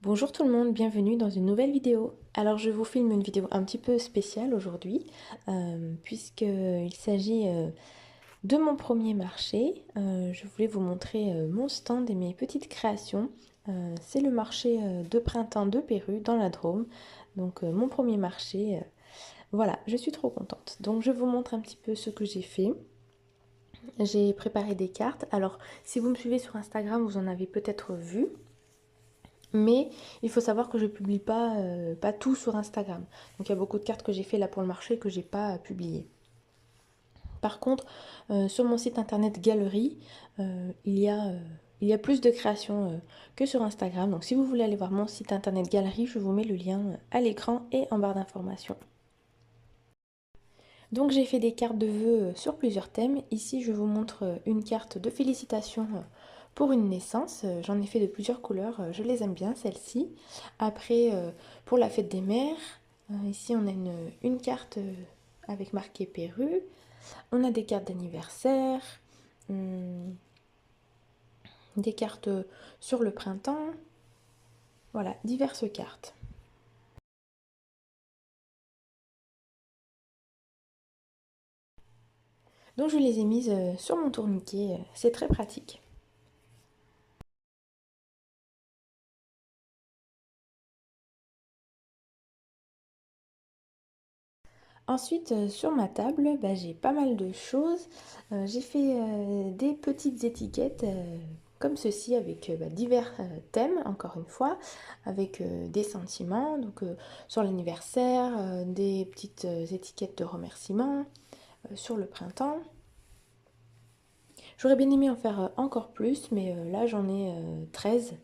Bonjour tout le monde, bienvenue dans une nouvelle vidéo. Alors je vous filme une vidéo un petit peu spéciale aujourd'hui, puisqu'il s'agit de mon premier marché. Je voulais vous montrer mon stand et mes petites créations. C'est le marché de printemps de Péru dans la Drôme, donc mon premier marché. Voilà, je suis trop contente. Donc je vous montre un petit peu ce que j'ai fait. J'ai préparé des cartes. Alors si vous me suivez sur Instagram, vous en avez peut-être vu. Mais il faut savoir que je ne publie pas tout sur Instagram. Donc il y a beaucoup de cartes que j'ai fait là pour le marché que j'ai pas publiées. Par contre, sur mon site internet Galerie, il y a plus de créations que sur Instagram. Donc si vous voulez aller voir mon site internet Galerie, je vous mets le lien à l'écran et en barre d'informations. Donc j'ai fait des cartes de vœux sur plusieurs thèmes. Ici je vous montre une carte de félicitations pour une naissance. J'en ai fait de plusieurs couleurs, je les aime bien celles-ci. Après pour la fête des mères, ici on a une carte avec marqué Péru. On a des cartes d'anniversaire, des cartes sur le printemps. Voilà, diverses cartes. Donc je les ai mises sur mon tourniquet, c'est très pratique. Ensuite, sur ma table, j'ai pas mal de choses. J'ai fait des petites étiquettes comme ceci avec divers thèmes, encore une fois, avec des sentiments, donc sur l'anniversaire, des petites étiquettes de remerciements, sur le printemps. J'aurais bien aimé en faire encore plus, mais là j'en ai 13.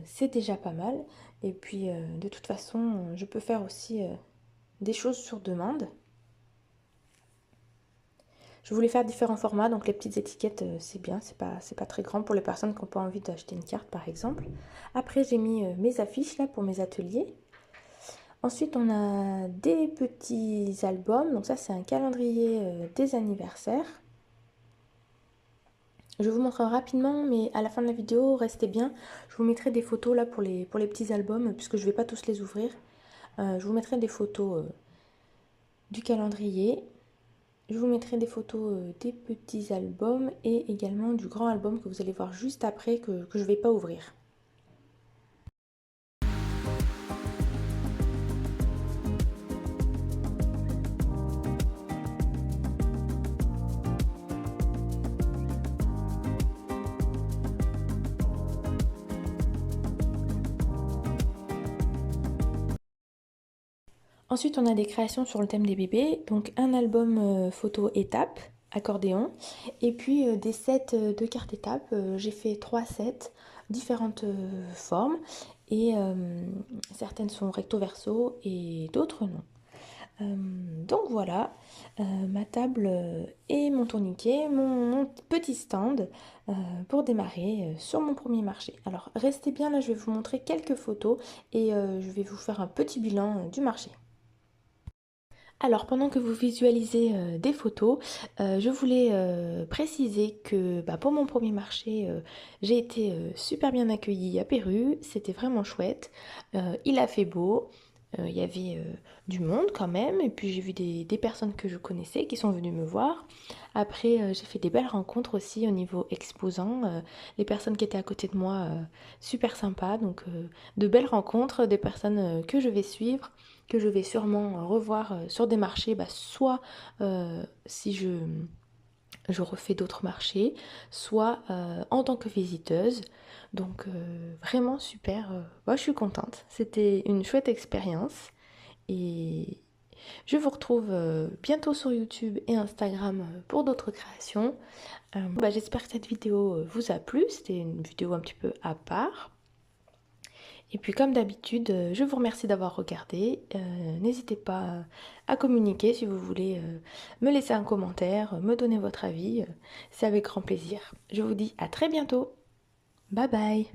C'est déjà pas mal. Et puis de toute façon, je peux faire aussi des choses sur demande. Je voulais faire différents formats, donc les petites étiquettes, c'est bien, c'est pas très grand pour les personnes qui n'ont pas envie d'acheter une carte par exemple. Après, j'ai mis mes affiches là pour mes ateliers. Ensuite, on a des petits albums, donc ça c'est un calendrier des anniversaires. Je vous montre rapidement, mais à la fin de la vidéo, restez bien. Je vous mettrai des photos là pour les petits albums, puisque je ne vais pas tous les ouvrir. Je vous mettrai des photos du calendrier. Je vous mettrai des photos des petits albums et également du grand album que vous allez voir juste après que je ne vais pas ouvrir. Ensuite, on a des créations sur le thème des bébés, donc un album photo étape, accordéon, et puis des sets de cartes étapes. J'ai fait 3 sets, différentes formes, et certaines sont recto verso et d'autres non. Donc voilà, ma table et mon tourniquet, mon petit stand pour démarrer sur mon premier marché. Alors restez bien là, je vais vous montrer quelques photos et je vais vous faire un petit bilan du marché. Alors, pendant que vous visualisez des photos, je voulais préciser que pour mon premier marché, j'ai été super bien accueillie à Péru, c'était vraiment chouette. Il a fait beau, il y avait du monde quand même, et puis j'ai vu des personnes que je connaissais qui sont venues me voir. Après, j'ai fait des belles rencontres aussi au niveau exposant. Les personnes qui étaient à côté de moi, super sympas, donc de belles rencontres, des personnes que je vais suivre, que je vais sûrement revoir sur des marchés, soit si je refais d'autres marchés, soit en tant que visiteuse. Donc vraiment super, moi je suis contente. C'était une chouette expérience et je vous retrouve bientôt sur YouTube et Instagram pour d'autres créations. J'espère que cette vidéo vous a plu, c'était une vidéo un petit peu à part. Et puis comme d'habitude, je vous remercie d'avoir regardé. N'hésitez pas à communiquer si vous voulez me laisser un commentaire, me donner votre avis. C'est avec grand plaisir. Je vous dis à très bientôt. Bye bye.